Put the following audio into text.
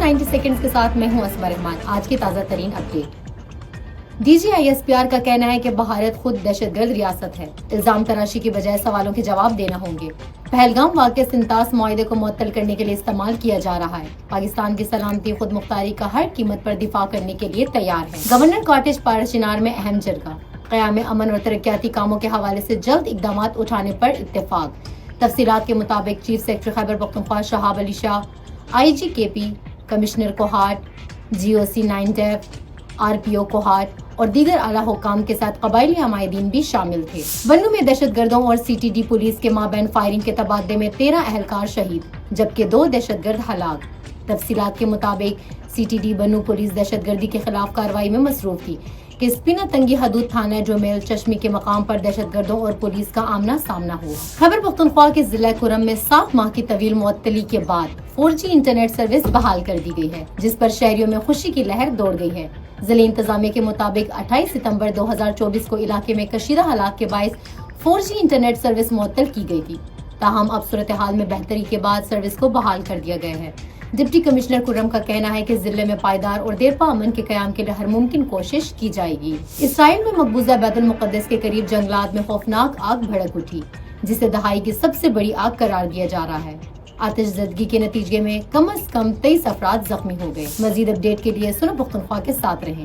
90 seconds کے ساتھ میں ہوں اسما رحمان۔ آج کی تازہ ترین update. D G I S P R کا کہنا ہے کہ بھارت خود دہشت گرد ریاست ہے، الزام تراشی کی بجائے سوالوں کے جواب دینا ہوں گے۔ پہلگام واقعہ سنتاس معاہدے کو معطل کرنے کے لیے استعمال کیا جا رہا ہے۔ پاکستان کی سلامتی خود مختاری کا ہر قیمت پر دفاع کرنے کے لیے تیار ہے۔ گورنر کاٹیج پارا چنار میں اہم جرگہ، قیام امن اور ترقیاتی کاموں کے حوالے سے جلد اقدامات اٹھانے پر اتفاق۔ تفصیلات کے مطابق چیف سیکرٹری خیبر پختونخوا شہاب علی شاہ، آئی جی کے پی، کمشنر کوہاٹ، جی او سی 9 ڈیف، آر پی او کوہاٹ اور دیگر اعلیٰ حکام کے ساتھ قبائلی عمائدین بھی شامل تھے۔ بنوں میں دہشت گردوں اور سی ٹی ڈی پولیس کے مابین فائرنگ کے تبادلے میں 13 اہلکار شہید جبکہ 2 دہشت گرد ہلاک۔ تفصیلات کے مطابق سی ٹی ڈی بنوں پولیس دہشت گردی کے خلاف کارروائی میں مصروف تھی کہ اسپینا تنگی حدود تھانہ جومیل چشمی کے مقام پر دہشت گردوں اور پولیس کا آمنا سامنا ہوا۔ خیبر پختونخوا کے ضلع کرم میں 7 ماہ کی طویل معطلی کے بعد 4G انٹرنیٹ سروس بحال کر دی گئی ہے، جس پر شہریوں میں خوشی کی لہر دوڑ گئی ہے۔ ضلعی انتظامیہ کے مطابق 28 ستمبر 2024 کو علاقے میں کشیدہ حالات کے باعث 4G انٹرنیٹ سروس معطل کی گئی تھی، تاہم اب صورتحال میں بہتری کے بعد سروس کو بحال کر دیا گیا ہے۔ ڈپٹی کمشنر کرم کا کہنا ہے کہ ضلع میں پائیدار اور دیرپا امن کے قیام کے لیے ہر ممکن کوشش کی جائے گی۔ اسرائیل میں مقبوضہ بیت المقدس کے قریب جنگلات میں خوفناک آگ بھڑک اٹھی، جسے دہائی کی سب سے بڑی آگ قرار دیا جا رہا ہے۔ آتش زدگی کے نتیجے میں کم از کم 23 افراد زخمی ہو گئے۔ مزید اپڈیٹ کے لیے سنو پختونخوا کے ساتھ رہیں۔